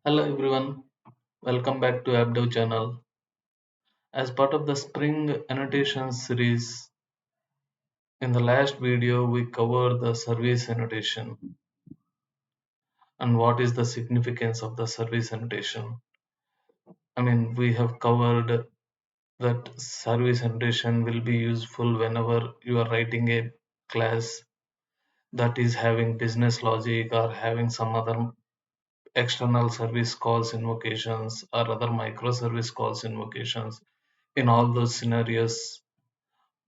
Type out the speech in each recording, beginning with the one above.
Hello everyone, welcome back to AppDev channel. As part of the Spring Annotations series, in the last video we covered the service annotation and what is the significance of the service annotation. We have covered that service annotation will be useful whenever you are writing a class that is having business logic or having some other external service calls invocations or other microservice calls invocations. In all those scenarios,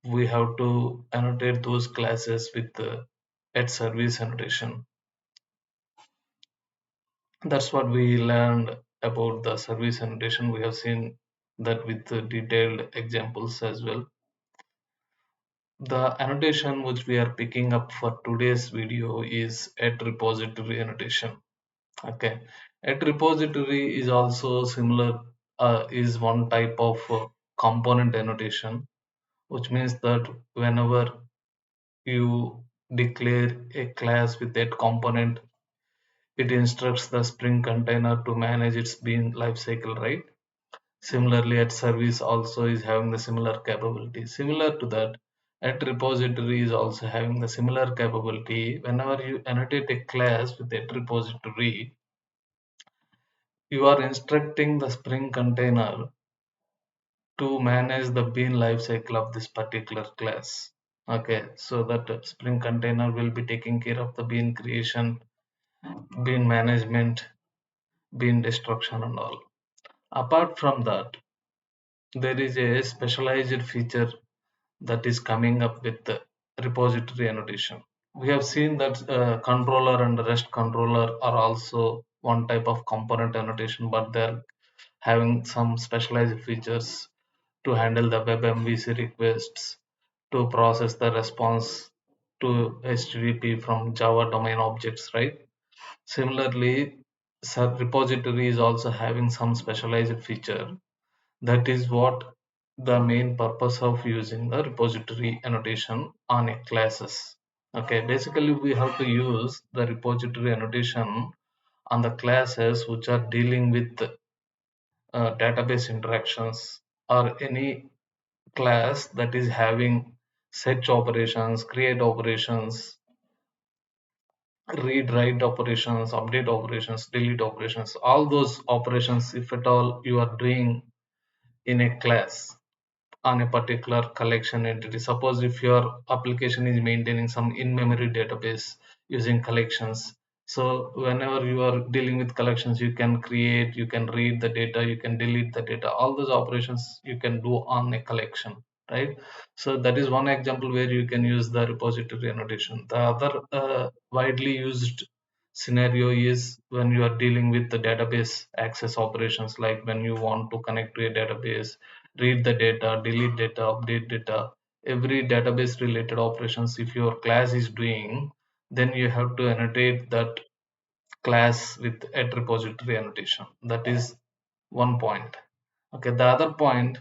we have to annotate those classes with at service annotation. That's what we learned about the service annotation. We have seen that with the detailed examples as well. The annotation which we are picking up for today's video is at repository annotation. Okay, at repository is also similar, is one type of component annotation, which means that whenever you declare a class with that component, it instructs the Spring container to manage its bean lifecycle, right? Similarly, at service also is having the similar capability. Similar to that, at repository is also having the similar capability. Whenever you annotate a class with that repository, you are instructing the Spring container to manage the bean lifecycle of this particular class. Okay, so that Spring container will be taking care of the bean creation, bean management, bean destruction and all. Apart from that, there is a specialized feature that is coming up with the repository annotation. We have seen that controller and REST controller are also one type of component annotation, but they're having some specialized features to handle the web MVC requests, to process the response to HTTP from Java domain objects, right? Similarly, repository is also having some specialized feature. That is what the main purpose of using the repository annotation on a classes. Okay, basically we have to use the repository annotation on the classes which are dealing with database interactions or any class that is having search operations, create operations, read write operations, update operations, delete operations, all those operations if at all you are doing in a class on a particular collection entity. Suppose if your application is maintaining some in-memory database using collections, so whenever you are dealing with collections, you can create, you can read the data, you can delete the data, all those operations you can do on a collection, right? So that is one example where you can use the repository annotation. The other widely used scenario is when you are dealing with the database access operations, like when you want to connect to a database, read the data, delete data, update data, every database related operations if your class is doing, then you have to annotate that class with at repository annotation. That is one point. Okay, the other point,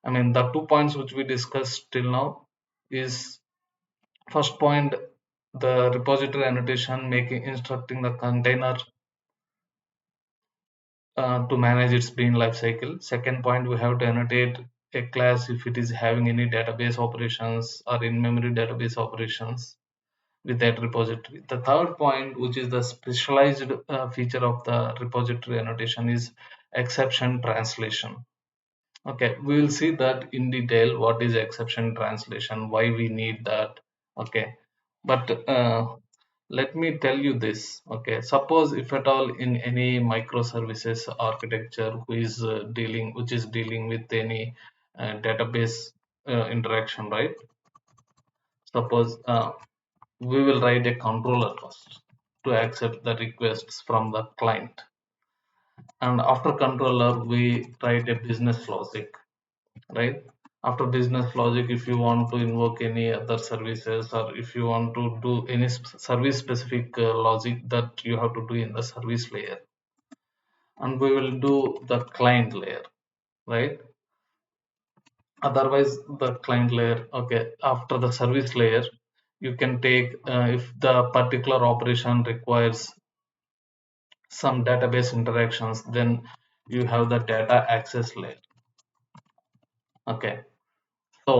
the 2 points which we discussed till now is, first point, the repository annotation making instructing the container to manage its bean lifecycle. Second point, we have to annotate a class if it is having any database operations or in-memory database operations with that repository. The third point, which is the specialized feature of the repository annotation, is exception translation. Okay, we will see that in detail. What is exception translation? Why we need that? Okay, but let me tell you this. Okay, suppose if at all in any microservices architecture which is dealing with any database interaction, right? Suppose we will write a controller first to accept the requests from the client, and after controller we write a business logic, right? After business logic, if you want to invoke any other services or if you want to do any service specific logic, that you have to do in the service layer, and we will do the client layer, right? Otherwise the client layer. Okay, after the service layer, you can take if the particular operation requires some database interactions, then you have the data access layer. Okay, so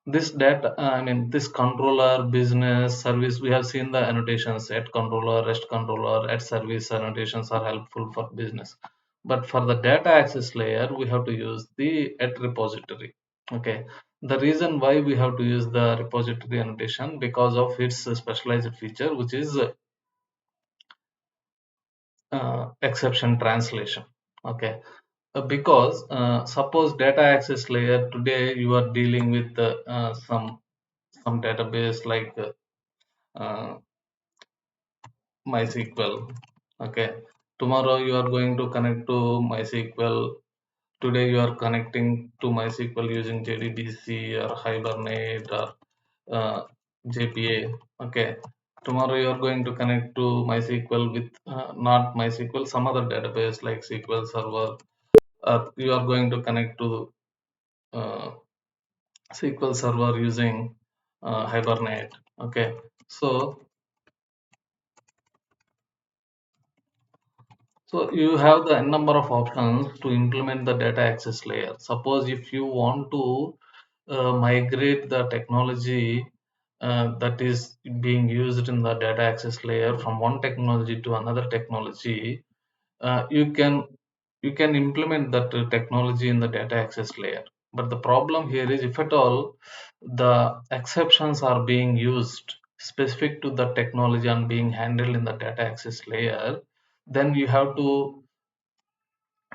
this data, I mean, this controller, business, service, we have seen the annotations at controller, rest controller, at service annotations are helpful for business. But for the data access layer, we have to use the at repository. Okay, the reason why we have to use the repository annotation because of its specialized feature, which is exception translation. Okay, because suppose data access layer today you are dealing with some database like MySQL. Okay, tomorrow you are going to connect to MySQL. Today you are connecting to MySQL using JDBC or Hibernate or JPA. Okay, tomorrow you are going to connect to MySQL with not MySQL, some other database like SQL Server. You are going to connect to uh, SQL Server using Hibernate. Okay, so you have the n number of options to implement the data access layer. Suppose if you want to migrate the technology that is being used in the data access layer from one technology to another technology, you can implement that technology in the data access layer. But the problem here is if at all the exceptions are being used specific to the technology and being handled in the data access layer, then you have to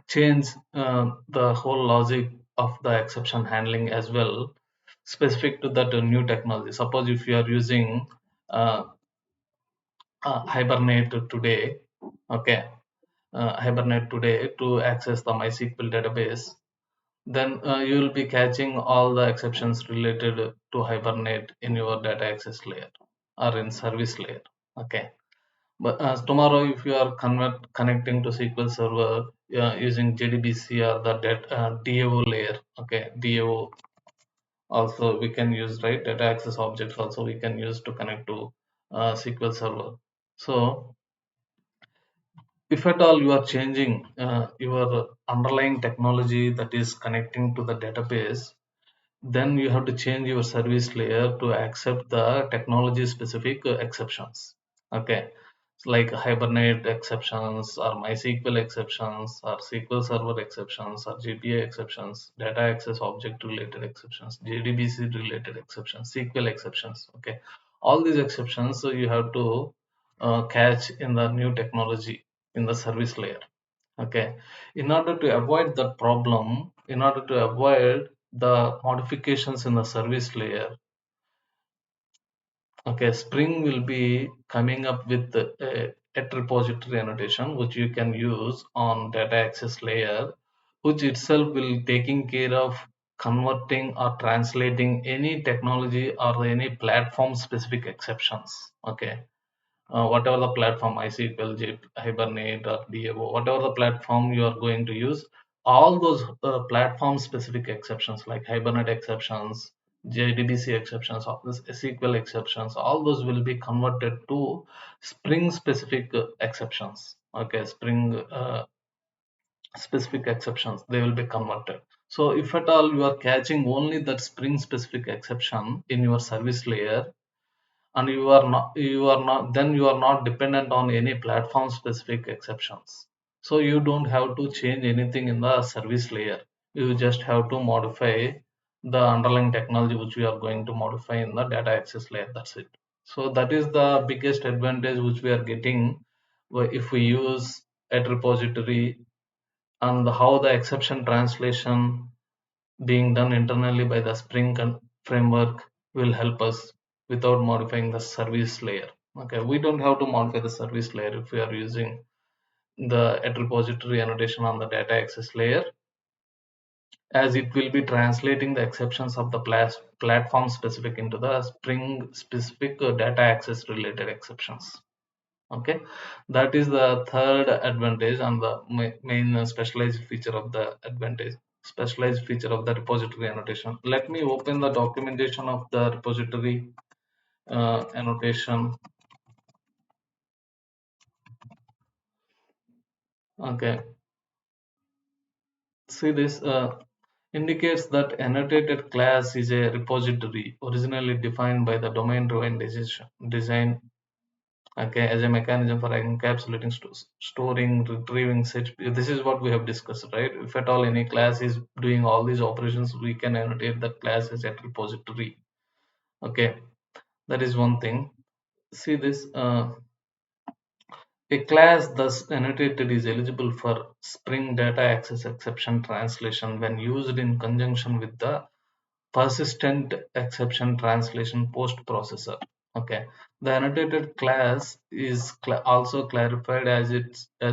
change the whole logic of the exception handling as well specific to that new technology. Suppose if you are using uh, Hibernate today, okay, Hibernate today to access the MySQL database, then you will be catching all the exceptions related to Hibernate in your data access layer or in service layer. Okay, but tomorrow if you are connecting to SQL Server using JDBC or the DAO layer, okay, DAO also we can use, right, data access objects also we can use to connect to SQL Server. So if at all you are changing your underlying technology that is connecting to the database, then you have to change your service layer to accept the technology specific exceptions. Okay, it's like Hibernate exceptions or MySQL exceptions or SQL Server exceptions or GPA exceptions, data access object related exceptions, JDBC related exceptions, SQL exceptions. Okay, all these exceptions so you have to catch in the new technology in the service layer. Okay, in order to avoid that problem, in order to avoid the modifications in the service layer, okay, Spring will be coming up with a at repository annotation which you can use on data access layer, which itself will taking care of converting or translating any technology or any platform specific exceptions. Okay, whatever the platform MySQL, Hibernate or DAO, whatever the platform you are going to use, all those platform specific exceptions like Hibernate exceptions, JDBC exceptions, all this SQL exceptions, all those will be converted to Spring specific exceptions. Okay, Spring specific exceptions, they will be converted. So if at all you are catching only that Spring specific exception in your service layer, and you are not then you are not dependent on any platform specific exceptions, so you don't have to change anything in the service layer. You just have to modify the underlying technology which we are going to modify in the data access layer. That's it. So that is the biggest advantage which we are getting if we use at repository, and how the exception translation being done internally by the Spring framework will help us without modifying the service layer. Okay, we don't have to modify the service layer if we are using the at repository annotation on the data access layer, as it will be translating the exceptions of the platform specific into the Spring specific data access related exceptions. Okay, that is the third advantage and the main specialized feature of the repository annotation. Let me open the documentation of the repository annotation. Okay, see this indicates that annotated class is a repository originally defined by the domain-driven design, okay, as a mechanism for encapsulating, storing, retrieving such. This is what we have discussed, right? If at all any class is doing all these operations, we can annotate the class as a repository. Okay, that is one thing. See this. A class thus annotated is eligible for Spring Data Access Exception translation when used in conjunction with the persistent exception translation post processor. Okay, the annotated class is also clarified as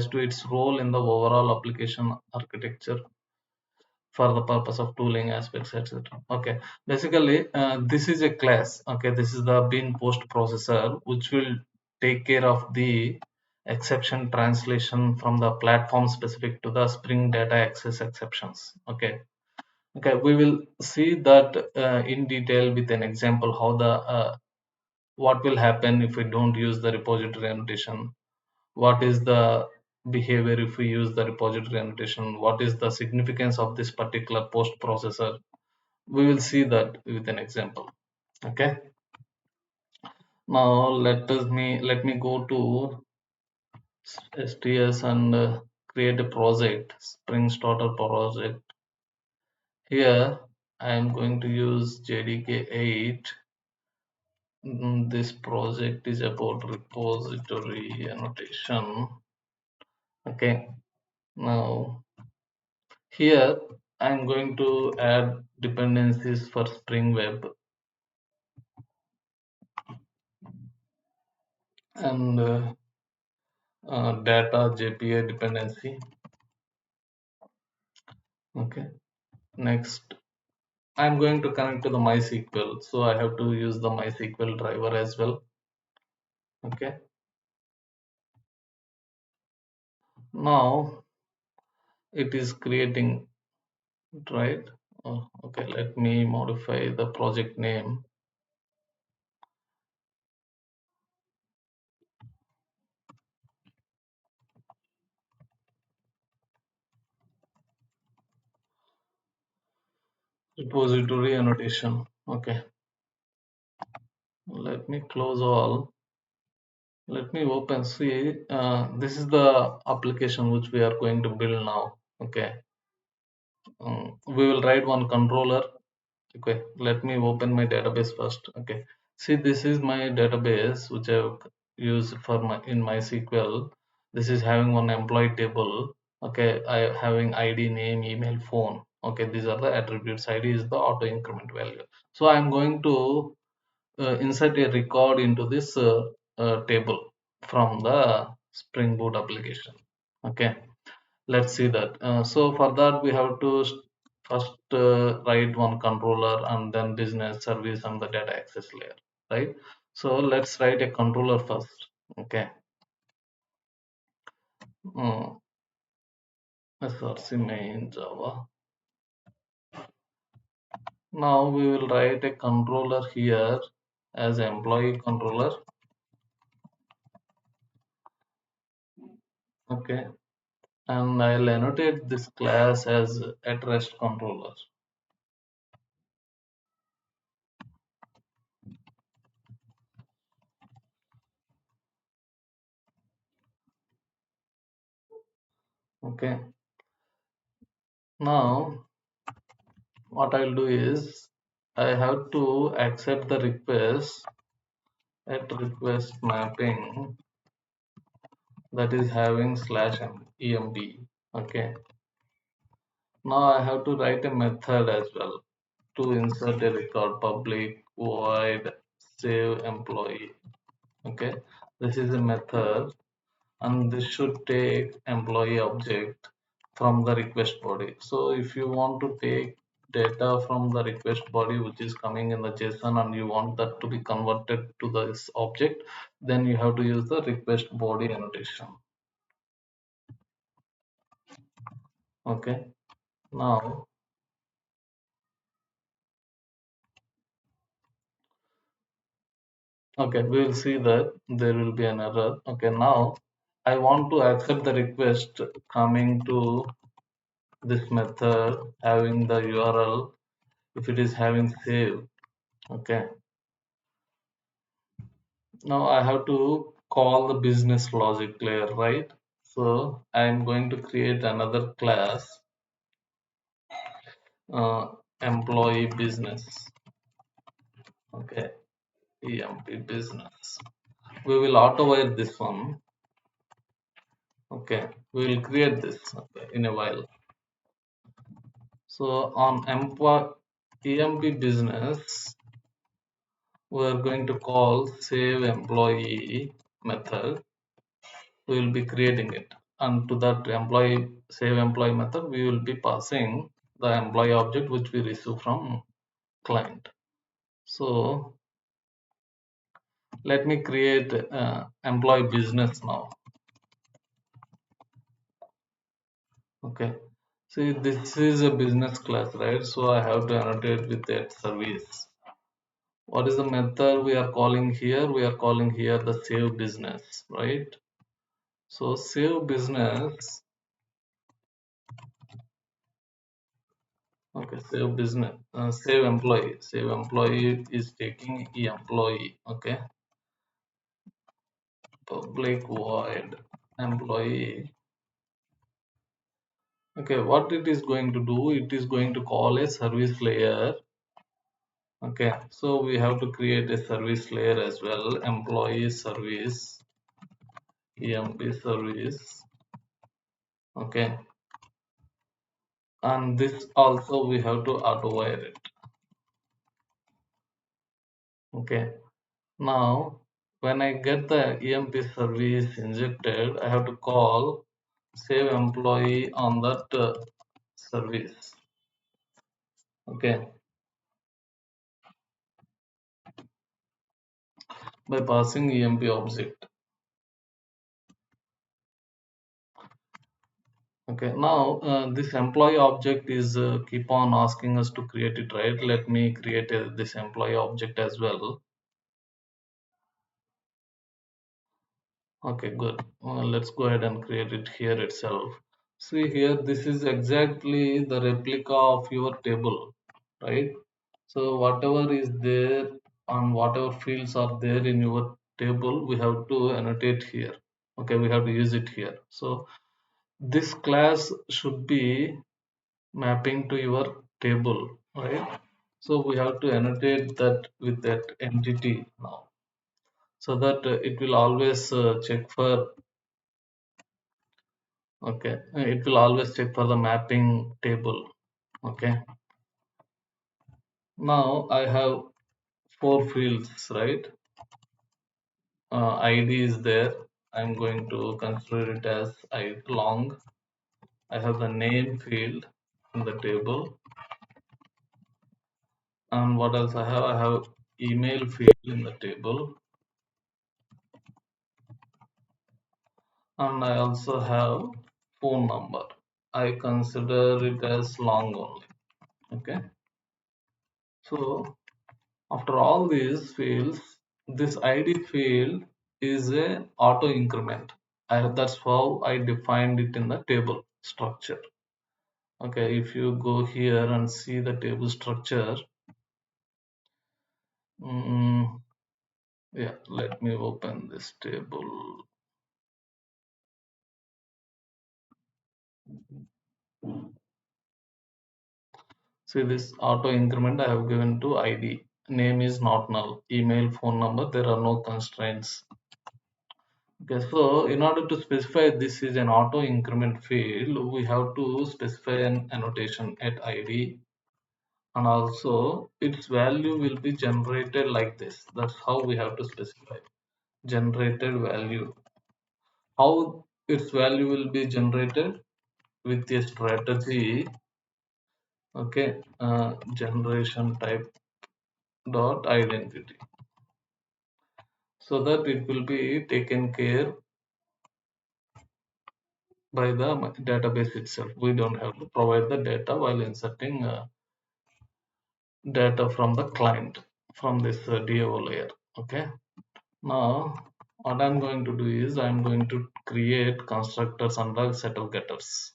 to its role in the overall application architecture for the purpose of tooling aspects, etc. Okay, basically, this is a class. Okay, this is the bin post processor which will take care of the exception translation from the platform specific to the Spring Data Access exceptions. Okay, okay, we will see that in detail with an example how the what will happen if we don't use the repository annotation, what is the behavior if we use the repository annotation, what is the significance of this particular post processor. We will see that with an example. Okay, now let me go to STS and create a project, Spring Starter project. Here I am going to use JDK8. This project is about repository annotation. Okay, now here I'm going to add dependencies for Spring Web and data JPA dependency. Okay, next I'm going to connect to the MySQL, so I have to use the MySQL driver as well. Okay, now it is creating, right? Okay, let me modify the project name. Repository annotation. Okay, let me close all. Let me open. See, this is the application which we are going to build now. Okay, we will write one controller. Okay, let me open my database first. Okay, see, this is my database which I've used for my in MySQL. This is having one employee table. Okay, I having ID, name, email, phone. Okay, these are the attributes. ID is the auto increment value. So I'm going to insert a record into this table from the Spring Boot application. Okay, let's see that. So for that we have to first write one controller and then business service and the data access layer, right? So let's write a controller first. Okay, src main Java. Now we will write a controller here as employee controller. Okay, and I'll annotate this class as at rest controller. Okay, now what I'll do is I have to accept the request at request mapping that is having slash emp. Okay, now I have to write a method as well to insert a record public void save employee. Okay, this is a method and this should take employee object from the request body. So if you want to take data from the request body which is coming in the JSON and you want that to be converted to this object, then you have to use the request body annotation. Okay, now okay, we will see that there will be an error. Okay, now I want to accept the request coming to this method having the URL if it is having save. Okay. Now I have to call the business logic layer, right? So I'm going to create another class, uh, employee business. Okay, EMP business. We will auto-wire this one. Okay, we will create this, okay, in a while. So on EMP business, we are going to call save employee method. We will be creating it, and to that employee save employee method we will be passing the employee object which we receive from client. So let me create employee business now. Okay, see, this is a business class, right? So I have to annotate with that service. What is the method we are calling here? We are calling here the save business, right? So save business. Okay, save business, save employee. Save employee is taking employee. Okay, public void employee. Okay, what it is going to do? It is going to call a service layer. Okay, so we have to create a service layer as well. Employee service, EMP service. Okay, and this also we have to auto wire it. Okay, now when I get the EMP service injected, I have to call save employee on that service. Okay, by passing EMP object. Okay, now this employee object is keep on asking us to create it, right? Let me create this employee object as well. Okay, good. Let's go ahead and create it here itself. See here, this is exactly the replica of your table, right? So whatever is there and whatever fields are there in your table, we have to annotate here. Okay, we have to use it here. So this class should be mapping to your table, right? So we have to annotate that with that entity now, so that it will always check for, okay, it will always check for the mapping table. Okay, now I have four fields, right? ID is there. I'm going to consider it as I long. I have the name field in the table, and what else I have? I have email field in the table, and I also have phone number. I consider it as long only. Okay, so after all these fields, this ID field is a auto increment. That's how I defined it in the table structure. Okay, if you go here and see the table structure, mm, yeah, let me open this table. See this auto increment I have given to ID. Name is not null. Email, phone number, there are no constraints. Okay, so in order to specify this is an auto increment field, we have to specify an annotation at ID, and also its value will be generated like this. That's how we have to specify generated value. How its value will be generated? With a strategy. Okay, generation type dot identity, so that it will be taken care by the database itself. We don't have to provide the data while inserting data from the client from this DAO layer. Okay, now what I'm going to do is I'm going to create constructors under set of getters.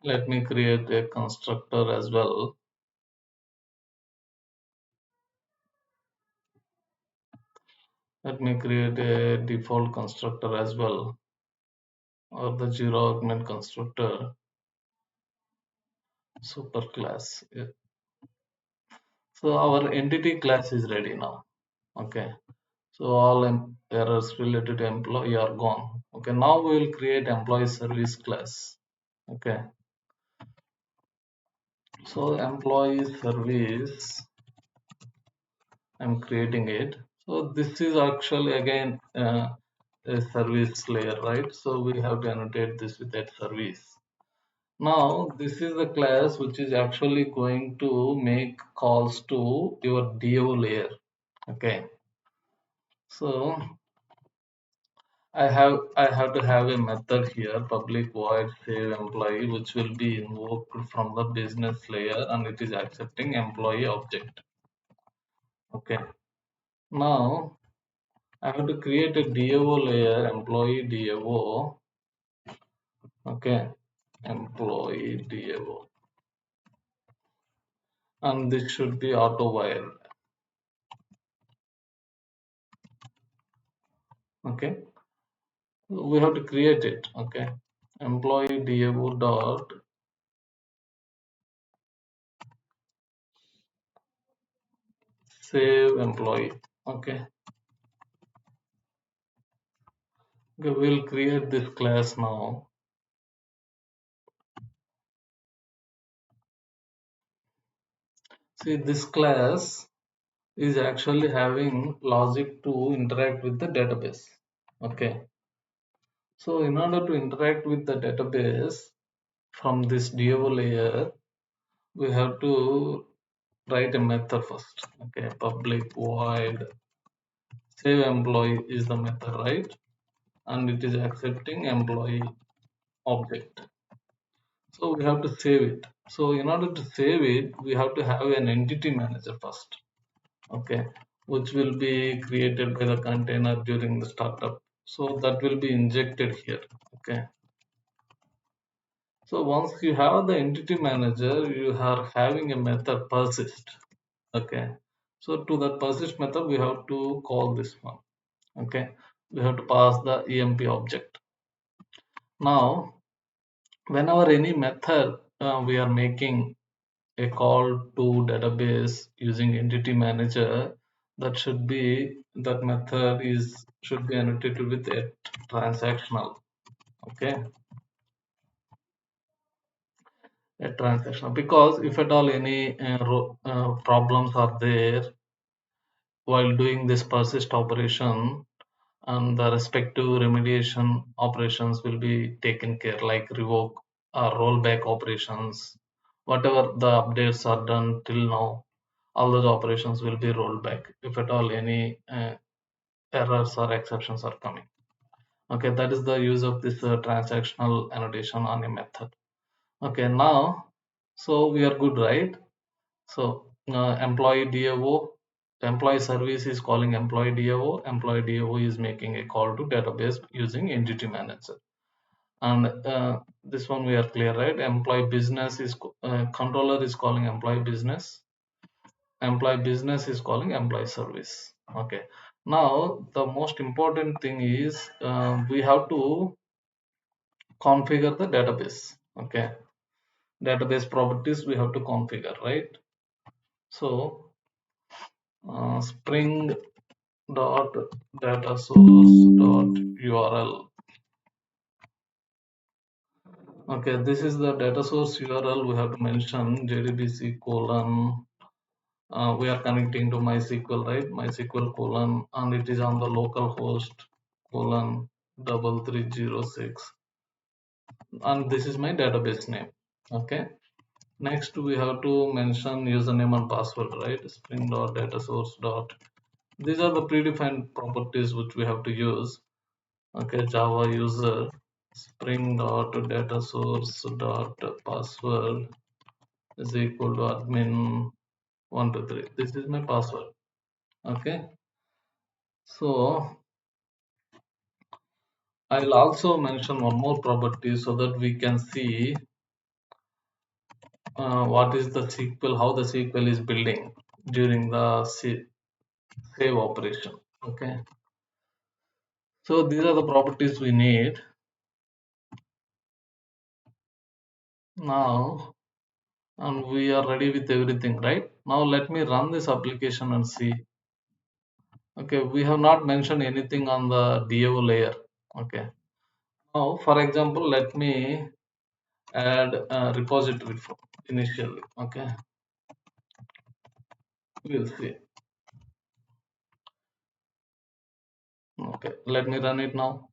Let me create a constructor as well. Let me create a default constructor as well, or the zero argument constructor superclass. Yeah. So our entity class is ready now. Okay. So all errors related to employee are gone. Okay. Now we will create employee service class. Okay. So employee service, I'm creating it. So this is actually again a service layer, right? So we have to annotate this with that service. Now this is the class which is actually going to make calls to your DO layer. Okay. So I have to have a method here, public void save employee, which will be invoked from the business layer, and it is accepting employee object. Okay. Now I have to create a DAO layer, employee DAO. Okay, employee DAO, and this should be auto wired. Okay, we have to create it. Okay, employee DAO dot save employee. Okay, okay, we'll create this class now. See, this class is actually having logic to interact with the database. Okay, so in order to interact with the database from this DAO layer, we have to write a method first. Okay, public void save employee is the method, right? And it is accepting employee object. So we have to save it. So in order to save it, we have to have an entity manager first. Okay, which will be created by the container during the startup. So that will be injected here. Okay. So once you have the entity manager, you are having a method persist. Okay. So to that persist method, we have to call this one. Okay. We have to pass the EMP object. Now, whenever any method we are making a call to database using entity manager, that method is should be annotated with a transactional. Okay, a transactional, because if at all any problems are there while doing this persist operation, and the respective remediation operations will be taken care, like revoke or rollback operations. Whatever the updates are done till now, all those operations will be rolled back if at all any errors or exceptions are coming. Okay, that is the use of this transactional annotation on a method. Okay, now, so we are good, right? So employee DAO, employee service is calling employee DAO. Employee DAO is making a call to database using entity manager. And this one we are clear, right? Employee business is controller is calling employee business. Employee business is calling employee service. Okay. Now the most important thing is we have to configure the database. Okay. Database properties we have to configure, right? So spring dot data source dot URL. Okay, this is the data source URL. We have to mention jdbc colon. We are connecting to MySQL, right? MySQL colon, and it is on the local host colon 3306, and this is my database name. Okay. Next, we have to mention username and password, right? Spring dot data source dot. These are the predefined properties which we have to use. Okay, Java user. Spring dot data source dot password is equal to admin 123. This is my password. Okay. So I'll also mention one more property so that we can see what is the SQL, how the SQL is building during the save operation. Okay. So these are the properties we need. Now, and we are ready with everything, right? Now let me run this application and see. Okay, we have not mentioned anything on the DAO layer. Okay. Now, for example, let me add a repository initially. Okay, we'll see. Okay, let me run it now.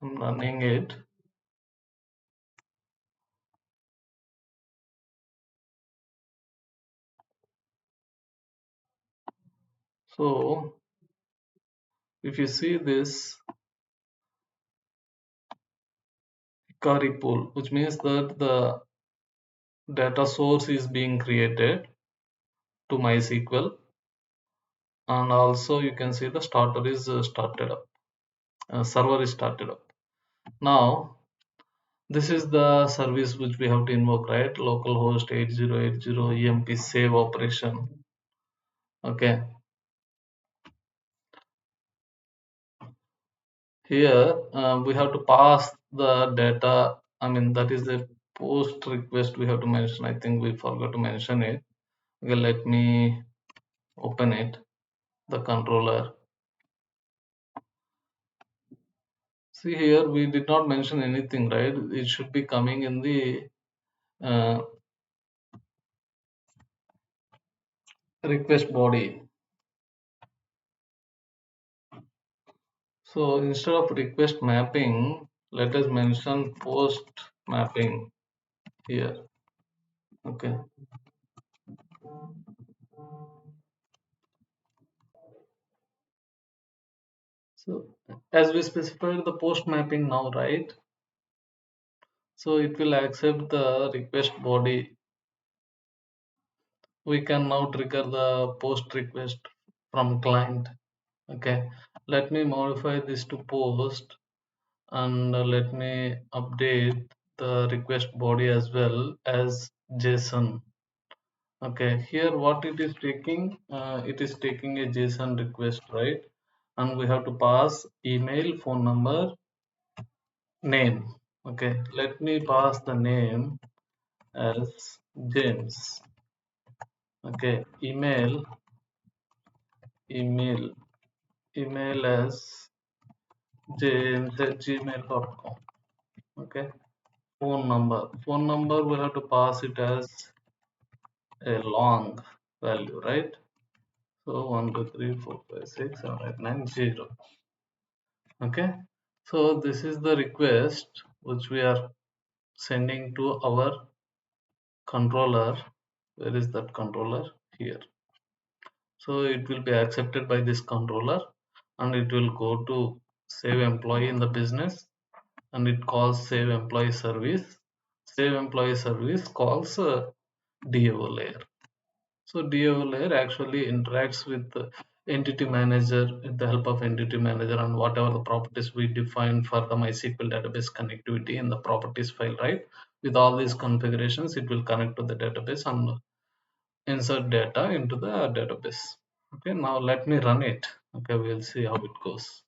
I'm running it. So if you see this Hikari pool, which means that the data source is being created to MySQL, and also you can see the starter is started up, server is started up. Now this is the service which we have to invoke, right? Localhost 8080 EMP save operation. Okay, here we have to pass the data. I mean, that is the post request we have to mention. I think we forgot to mention it. Okay, let me open it, the controller. See here, we did not mention anything, right? It should be coming in the uh, request body. So instead of request mapping, let us mention post mapping here. Okay. So as we specified the post mapping now, right? So it will accept the request body. We can now trigger the post request from client. Okay. Let me modify this to post, and let me update the request body as well as JSON. Okay, here what it is taking, it is taking a JSON request, right? And we have to pass email, phone number, name. Okay, let me pass the name as James. Okay, email, email as James at gmail.com. Okay, phone number we have to pass it as a long value, right? So 1, 2, 3, 4, 5, 6, 7, 8, 9, 0. Okay, so this is the request which we are sending to our controller. Where is that controller? Here. So it will be accepted by this controller, and it will go to save employee in the business, and it calls save employee service. Save employee service calls DAO layer. So DAO layer actually interacts with the entity manager with the help of entity manager and whatever the properties we define for the MySQL database connectivity in the properties file, right? With all these configurations, it will connect to the database and insert data into the database. Okay, now let me run it. Okay, we'll see how it goes.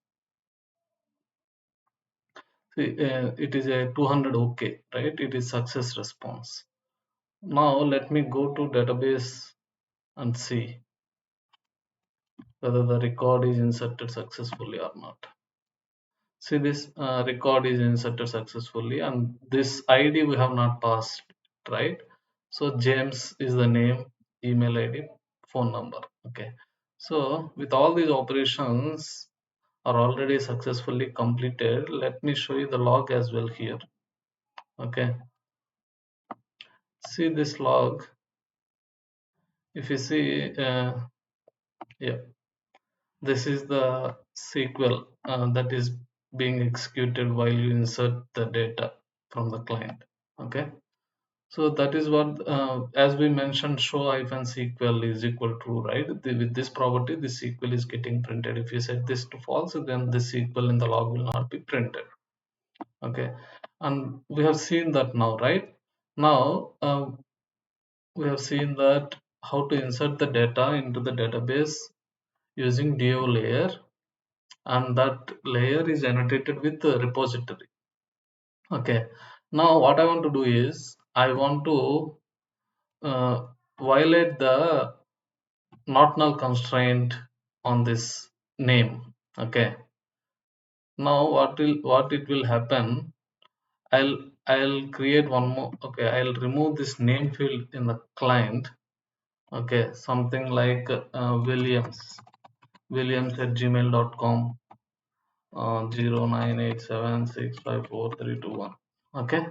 See, it is a 200 OK, right? It is success response. Now let me go to database and see whether the record is inserted successfully or not. See, this record is inserted successfully, and this ID we have not passed, right? So James is the name, email ID, phone number. Okay. So with all these operations are already successfully completed, let me show you the log as well here. Okay. See this log. If you see, yeah, this is the SQL that is being executed while you insert the data from the client. Okay, so that is what, as we mentioned, show hyphen SQL is equal true, right? With this property, this SQL is getting printed. If you set this to false, then this SQL in the log will not be printed. Okay, and we have seen that now, right? Now we have seen that how to insert the data into the database using DO layer, and that layer is annotated with the repository. Okay, now what I want to do is I want to violate the not null constraint on this name. Okay, now what it will happen, I'll create one more. Okay, I'll remove this name field in the client. Okay, something like williams at gmail.com 0987654321. Okay,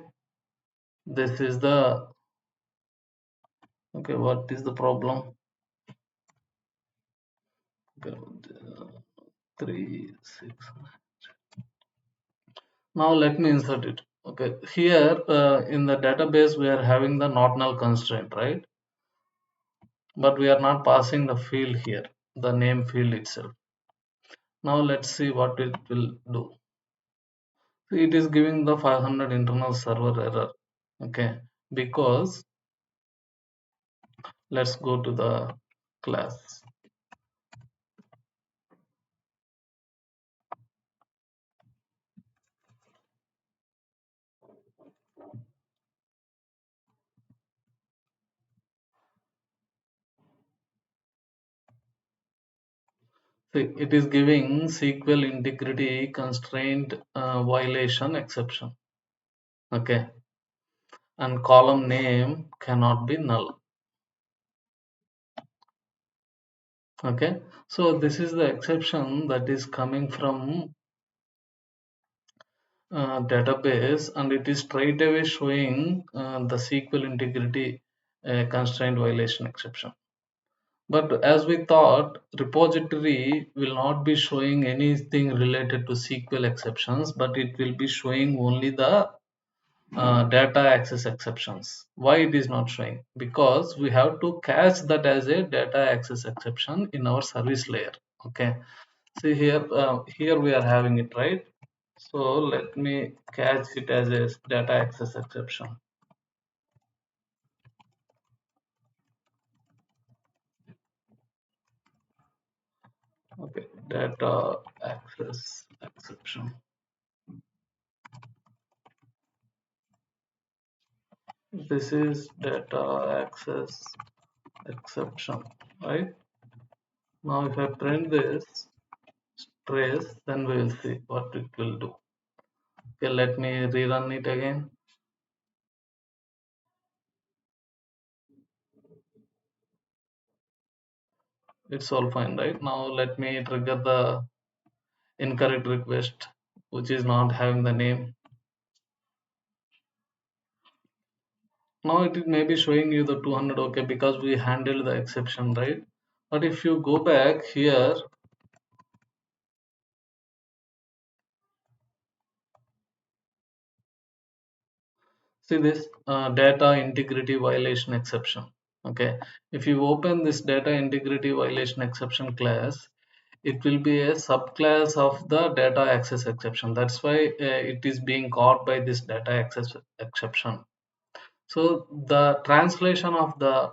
this is the, okay, what is the problem? Okay, 3 6. Now let me insert it. Okay, here in the database we are having the not null constraint, right? But we are not passing the field here, the name field itself. Now let's see what it will do. It is giving the 500 internal server error. Okay, because let's go to the class. See, it is giving SQL integrity constraint violation exception. Okay, and column name cannot be null. Okay, so this is the exception that is coming from database, and it is straight away showing the SQL integrity constraint violation exception. But as we thought, repository will not be showing anything related to SQL exceptions, but it will be showing only the data access exceptions. Why it is not showing? Because we have to catch that as a data access exception in our service layer. Okay, see here, here we are having it, right? So let me catch it as a data access exception. Okay, data access exception. This is data access exception, right? Now if I print this trace, then we will see what it will do. Okay, let me rerun it again. It's all fine, right? Now let me trigger the incorrect request, which is not having the name. Now it may be showing you the 200, okay, because we handled the exception, right? But if you go back here, see this data integrity violation exception. Okay, if you open this data integrity violation exception class, it will be a subclass of the data access exception. That's why it is being caught by this data access exception. So the translation of the,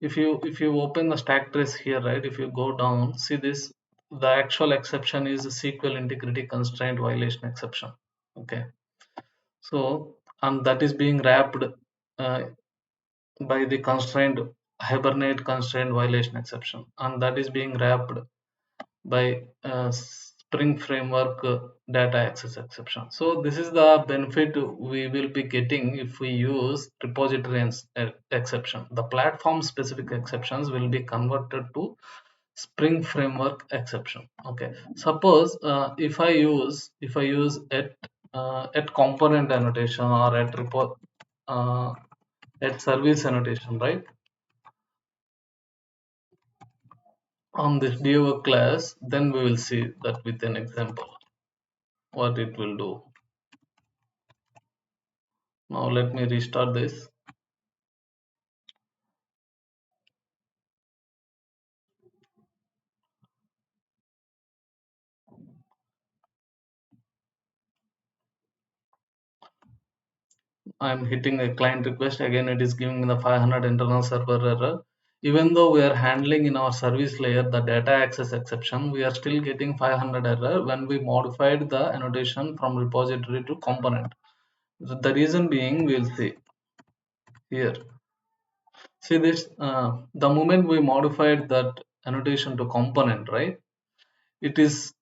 if you open the stack trace here, right, if you go down, see this, the actual exception is a SQL integrity constraint violation exception. Okay, so, and that is being wrapped uh, by the constraint hibernate constraint violation exception, and that is being wrapped by Spring Framework data access exception. So this is the benefit we will be getting if we use repository exception. The platform specific exceptions will be converted to Spring Framework exception. Okay. Suppose if I use at component annotation or uh, at service annotation, right? on this do class, then we will see that with an example what it will do. Now let me restart this. I'm hitting a client request. Again, it is giving me the 500 internal server error. Even though we are handling in our service layer the data access exception, we are still getting 500 error when we modified the annotation from repository to component. The reason being, we'll see here. See this, the moment we modified that annotation to component, right? It is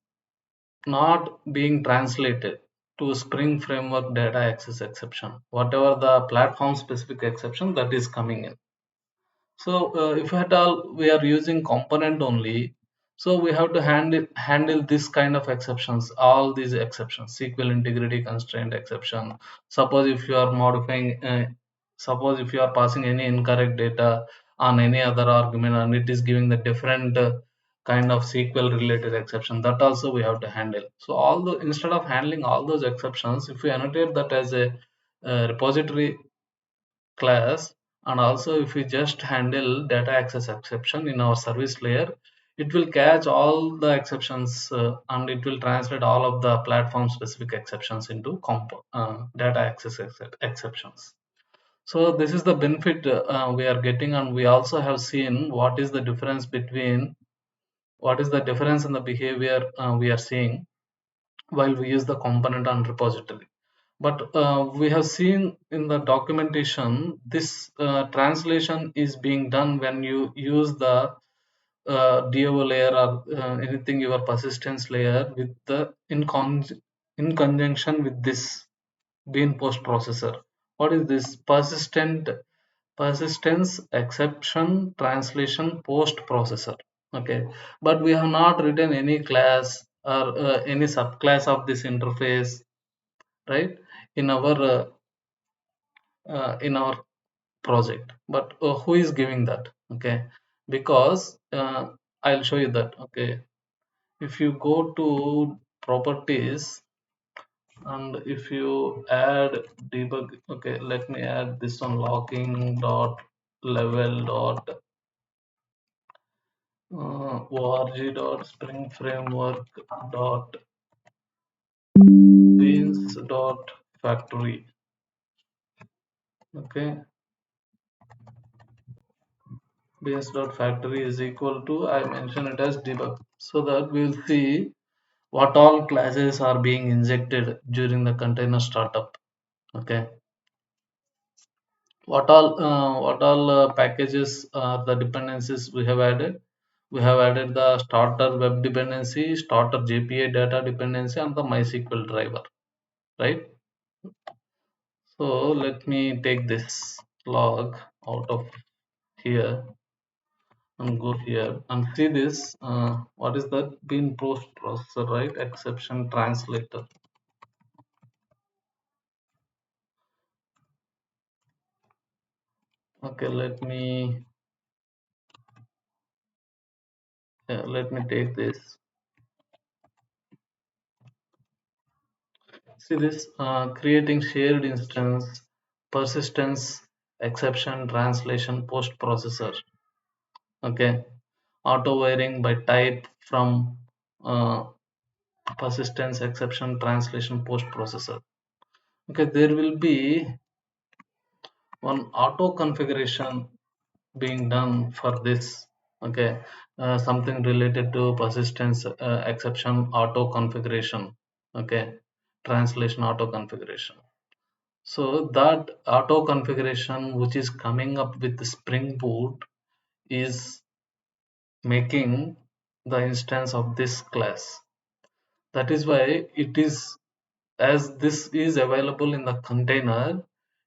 not being translated to Spring Framework data access exception. Whatever the platform specific exception that is coming in. So if at all we are using component only, so we have to handle this kind of exceptions, all these exceptions, SQL integrity constraint exception. Suppose if you are modifying, suppose if you are passing any incorrect data on any other argument and it is giving the different kind of SQL related exception, that also we have to handle. So all the instead of handling all those exceptions, if we annotate that as a repository class, and also if we just handle data access exception in our service layer, it will catch all the exceptions and it will translate all of the platform specific exceptions into data access exceptions. So this is the benefit we are getting, and we also have seen what is the difference between what is the difference in the behavior we are seeing while we use the component and repository. But we have seen in the documentation this translation is being done when you use the DO layer or anything your persistence layer with the in conjunction with this bean post processor. What is this persistence exception translation post processor? Okay, but we have not written any class or any subclass of this interface, right, in our project. But who is giving that? Okay, because I'll show you that. Okay, if you go to properties and if you add debug, okay, let me add this one, logging dot level dot org dot spring framework dot beans dot factory. Okay, beans dot factory is equal to, I mention it as debug, so that we will see what all classes are being injected during the container startup. Okay, what all packages are the dependencies we have added. We have added the starter web dependency, starter JPA data dependency, and the MySQL driver, right? So let me take this log out of here and go here and see this. What is that? Bean post processor, right? Exception translator. Okay, let me take this. See this, creating shared instance, persistence, exception, translation, post processor. Okay, auto wiring by type from uh, persistence, exception, translation, post processor. Okay, there will be one auto configuration being done for this. Okay, something related to persistence, exception, auto configuration. Okay, translation, auto configuration. So that auto configuration which is coming up with the Spring Boot is making the instance of this class. That is why it is, as this is available in the container,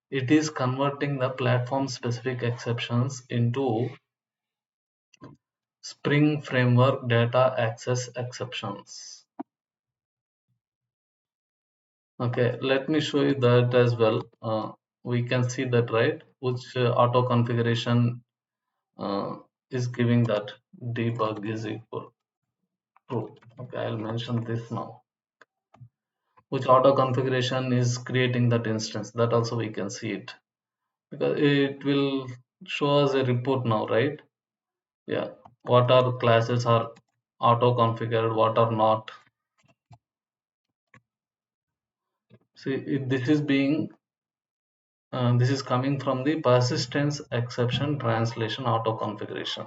it is converting the platform specific exceptions into Spring Framework data access exceptions. Okay, let me show you that as well. We can see that, right, which auto configuration is giving that debug is equal true. Okay, I'll mention this now. Which auto configuration is creating that instance, that also we can see it because it will show us a report now, right? Yeah, what are classes are auto configured, what are not. See, this is being this is coming from the persistence exception translation auto configuration.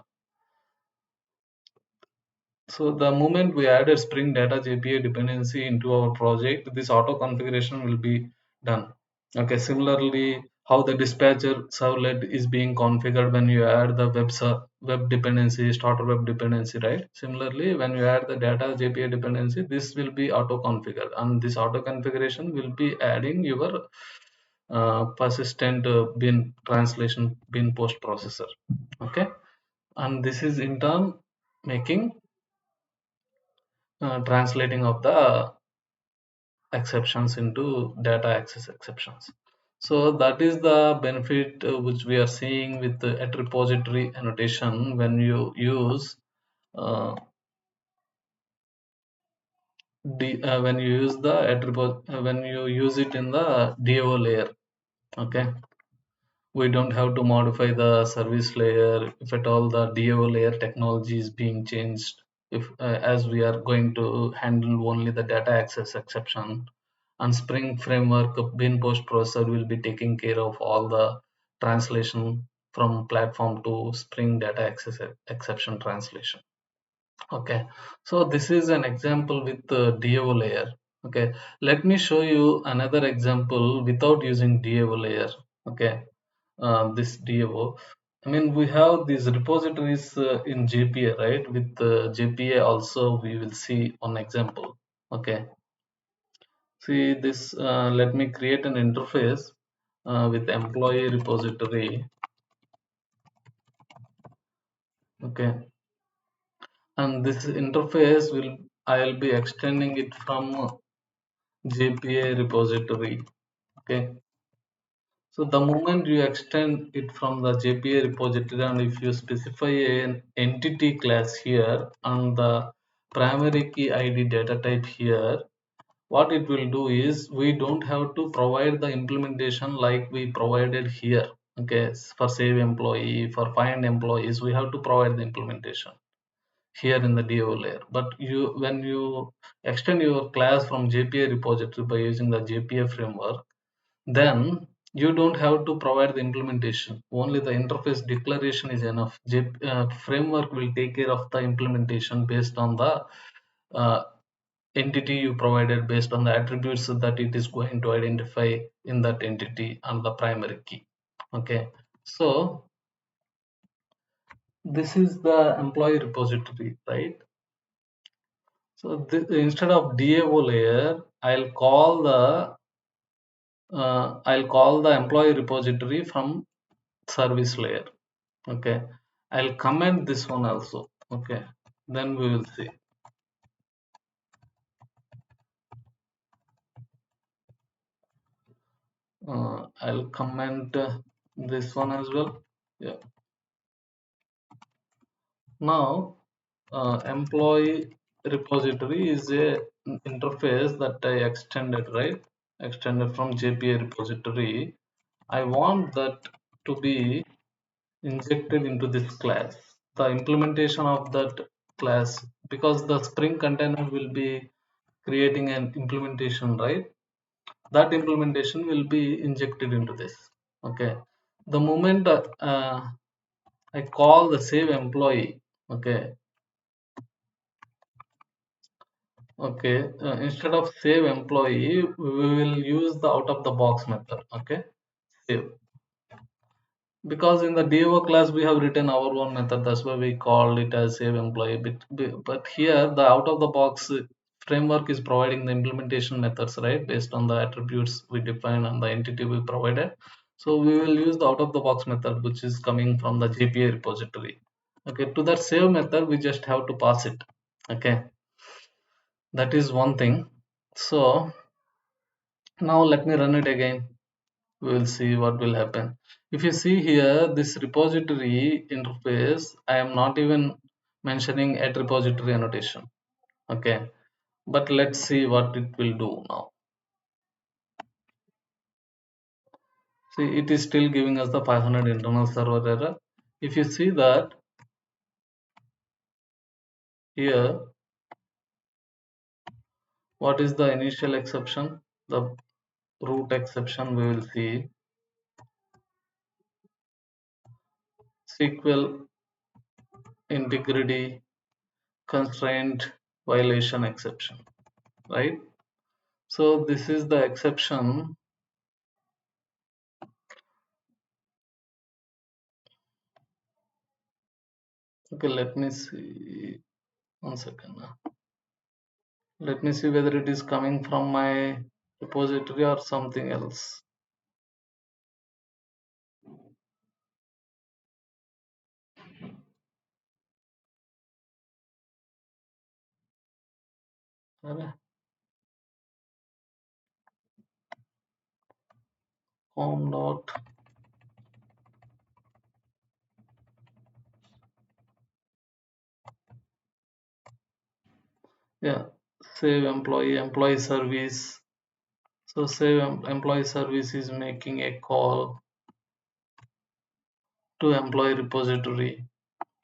So the moment we added Spring Data JPA dependency into our project, this auto configuration will be done. Okay, similarly, how the dispatcher servlet is being configured when you add the web dependency, starter web dependency, right? Similarly, when you add the data JPA dependency, this will be auto configured, and this auto configuration will be adding your persistent bin translation bin post processor. Okay, and this is in turn making translating of the exceptions into data access exceptions. So that is the benefit which we are seeing with the at repository annotation when you use uh, when you use the when you use it in the DO layer. Okay, we don't have to modify the service layer if at all the DO layer technology is being changed. If as we are going to handle only the data access exception, and Spring framework bin post processor will be taking care of all the translation from platform to Spring data access exception translation. Okay, so this is an example with the DAO layer. Okay, let me show you another example without using DAO layer. Okay, this DAO. I mean, we have these repositories in JPA, right? With JPA also, we will see one example. Okay, see this. Let me create an interface with employee repository. Okay, and this interface will I'll be extending it from JPA repository. Okay, so the moment you extend it from the JPA repository, and if you specify an entity class here and the primary key ID data type here, what it will do is we don't have to provide the implementation like we provided here. Okay, for save employee, for find employees, we have to provide the implementation here in the DO layer. But you when you extend your class from JPA repository by using the JPA framework, then you don't have to provide the implementation. Only the interface declaration is enough. Framework will take care of the implementation based on the uh, entity you provided, based on the attributes that it is going to identify in that entity and the primary key. Okay, so this is the employee repository, right? So instead of DAO layer, I'll call the employee repository from service layer. Okay, I'll comment this one also. Okay, then we will see. I'll comment this one as well. Yeah. Now, employee repository is a interface that I extended, right? Extended from JPA repository. I want that to be injected into this class. The implementation of that class, because the Spring container will be creating an implementation, right? That implementation will be injected into this. Okay, the moment I call the save employee. Okay, instead of save employee, we will use the out of the box method. Okay, save, because in the DO class we have written our own method, that's why we called it as save employee. But here the out of the box framework is providing the implementation methods, right, based on the attributes we define and the entity we provided. So we will use the out of the box method which is coming from the JPA repository. Okay, to that save method we just have to pass it. Okay, that is one thing. So now let me run it again. We will see what will happen. If you see here, this repository interface, I am not even mentioning at repository annotation. Okay, but let's see what it will do now. See, it is still giving us the 500 internal server error. If you see that here, what is the initial exception? The root exception we will see. SQL integrity constraint violation exception, right? So this is the exception. Okay, let me see. 1 second. Let me see whether it is coming from my repository or something else. Home dot. Yeah, save employee service. So save employee service is making a call to employee repository.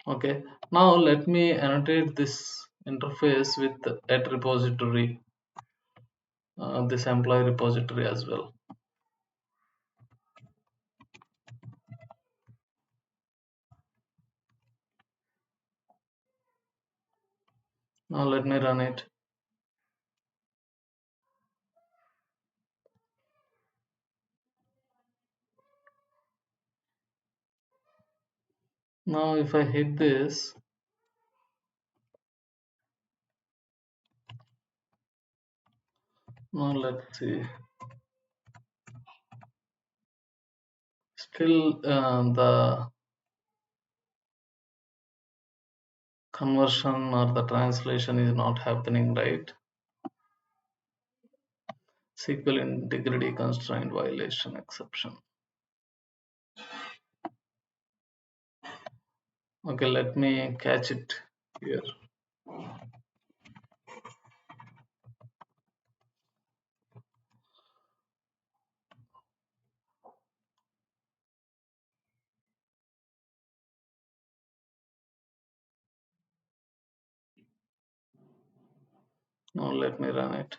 Okay, now let me annotate this interface with at repository, this employee repository as well. Now let me run it. Now if I hit this, now let's see. Still the conversion or the translation is not happening, right? SQL integrity constraint violation exception. Okay, let me catch it here. Now let me run it.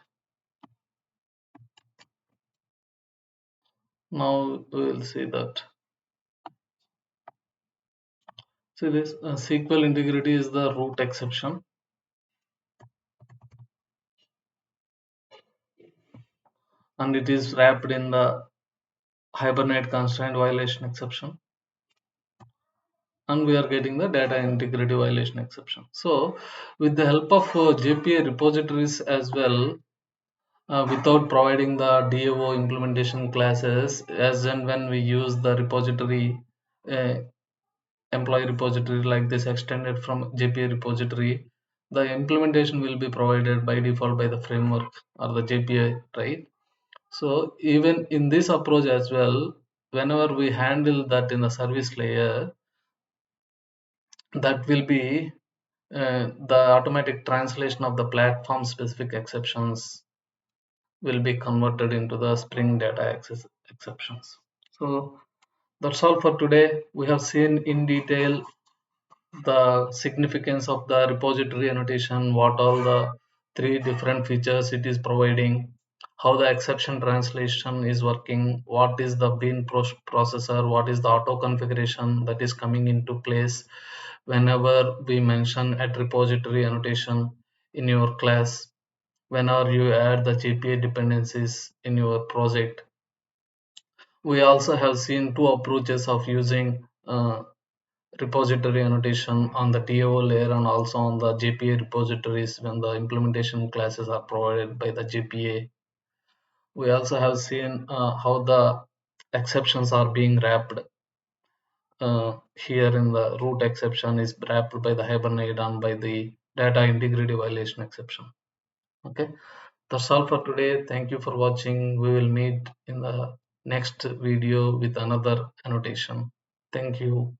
Now we will see that. See this SQL integrity is the root exception, and it is wrapped in the Hibernate constraint violation exception, and we are getting the data integrity violation exception. So with the help of JPA repositories as well, without providing the DAO implementation classes, as and when we use the repository, uh, employee repository like this extended from JPA repository, the implementation will be provided by default by the framework or the JPA, right? So even in this approach as well, whenever we handle that in the service layer, that will be the automatic translation of the platform specific exceptions will be converted into the Spring data access exceptions. So that's all for today. We have seen in detail the significance of the repository annotation, what all the three different features it is providing, how the exception translation is working, what is the bean processor, what is the auto configuration that is coming into place whenever we mention at repository annotation in your class, whenever you add the JPA dependencies in your project. We also have seen two approaches of using repository annotation on the DAO layer and also on the JPA repositories when the implementation classes are provided by the JPA. We also have seen how the exceptions are being wrapped. Here in the root exception is wrapped by the Hibernate and by the data integrity violation exception. Okay, that's all for today. Thank you for watching. We will meet in the next video with another annotation. Thank you.